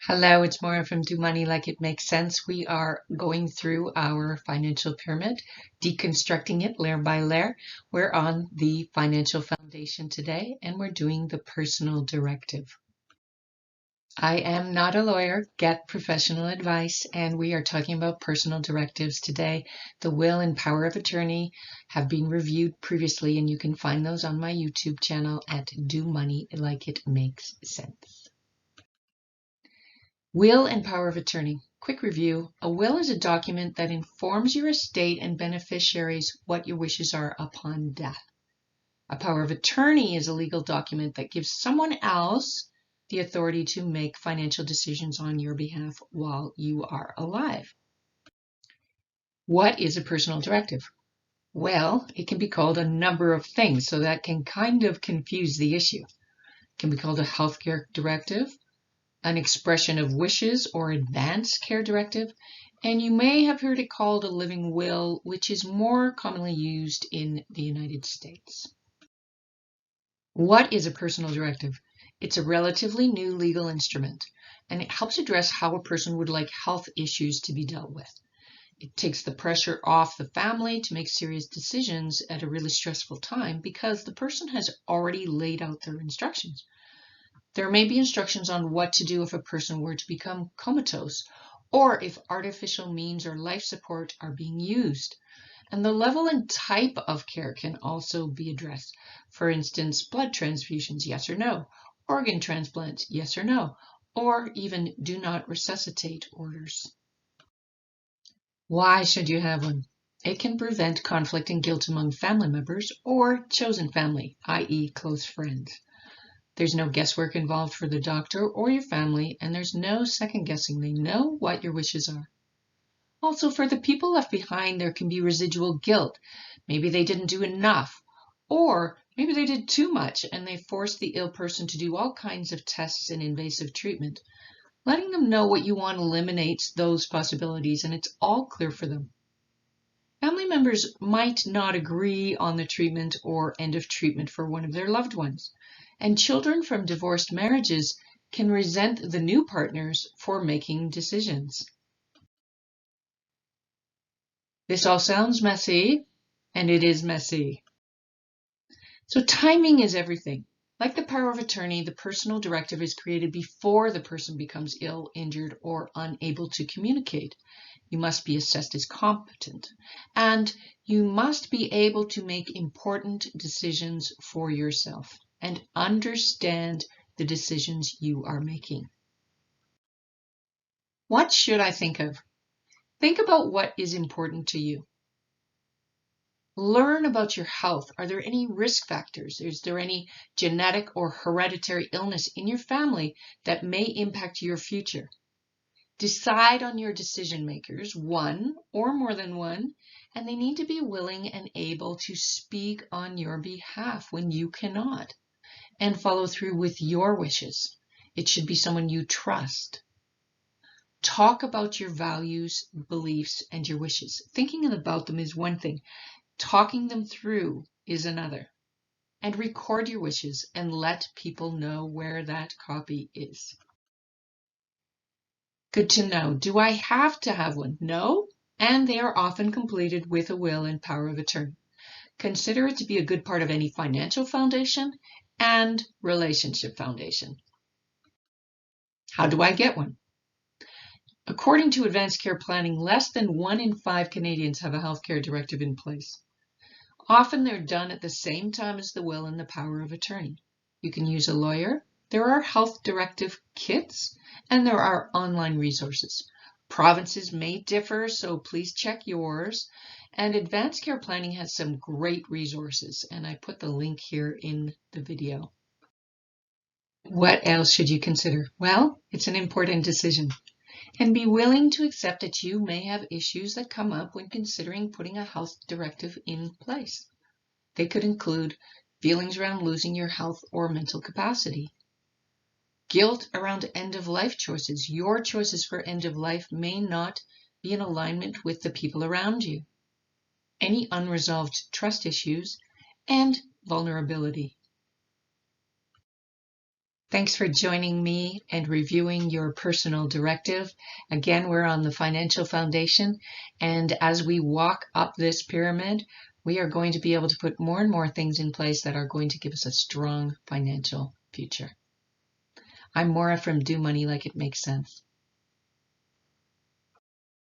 Hello, it's Maura from Do Money Like It Makes Sense. We are going through our financial pyramid, deconstructing it layer by layer. We're on the financial foundation today, and we're doing the personal directive. I am not a lawyer, get professional advice, and we are talking about personal directives today. The will and power of attorney have been reviewed previously, and you can find those on my YouTube channel at Do Money Like It Makes Sense. Will and power of attorney. Quick review. A will is a document that informs your estate and beneficiaries what your wishes are upon death. A power of attorney is a legal document that gives someone else the authority to make financial decisions on your behalf while you are alive. What is a personal directive? Well, it can be called a number of things, so that can kind of confuse the issue. It can be called a healthcare directive, an expression of wishes or advanced care directive, and you may have heard it called a living will, which is more commonly used in the United States. What is a personal directive? It's a relatively new legal instrument, and it helps address how a person would like health issues to be dealt with. It takes the pressure off the family to make serious decisions at a really stressful time because the person has already laid out their instructions. There may be instructions on what to do if a person were to become comatose, or if artificial means or life support are being used. And the level and type of care can also be addressed. For instance, blood transfusions, yes or no, organ transplants, yes or no, or even do not resuscitate orders. Why should you have one? It can prevent conflict and guilt among family members or chosen family, i.e. close friends. There's no guesswork involved for the doctor or your family, and there's no second guessing. They know what your wishes are. Also, for the people left behind, there can be residual guilt. Maybe they didn't do enough, or maybe they did too much and they forced the ill person to do all kinds of tests and invasive treatment. Letting them know what you want eliminates those possibilities, and it's all clear for them. Family members might not agree on the treatment or end of treatment for one of their loved ones. And children from divorced marriages can resent the new partners for making decisions. This all sounds messy, and it is messy. So timing is everything. Like the power of attorney, the personal directive is created before the person becomes ill, injured, or unable to communicate. You must be assessed as competent, and you must be able to make important decisions for yourself and understand the decisions you are making. What should I think of? Think about what is important to you. Learn about your health. Are there any risk factors? Is there any genetic or hereditary illness in your family that may impact your future? Decide on your decision makers, one or more than one, and they need to be willing and able to speak on your behalf when you cannot, and follow through with your wishes. It should be someone you trust. Talk about your values, beliefs, and your wishes. Thinking about them is one thing. Talking them through is another. And record your wishes and let people know where that copy is. Good to know. Do I have to have one? No, and they are often completed with a will and power of attorney. Consider it to be a good part of any financial foundation and relationship foundation. How do I get one? According to Advanced Care Planning, less than 1 in 5 Canadians have a healthcare directive in place. Often they're done at the same time as the will and the power of attorney. You can use a lawyer. There are health directive kits, and there are online resources. Provinces may differ, so please check yours. And Advanced Care Planning has some great resources, and I put the link here in the video. What else should you consider? Well, it's an important decision. And be willing to accept that you may have issues that come up when considering putting a health directive in place. They could include feelings around losing your health or mental capacity, guilt around end-of-life choices. Your choices for end of life may not be in alignment with the people around you, any unresolved trust issues, and vulnerability. Thanks for joining me and reviewing your personal directive. Again, we're on the financial foundation, and as we walk up this pyramid, we are going to be able to put more and more things in place that are going to give us a strong financial future. I'm Maura from Do Money Like It Makes Sense.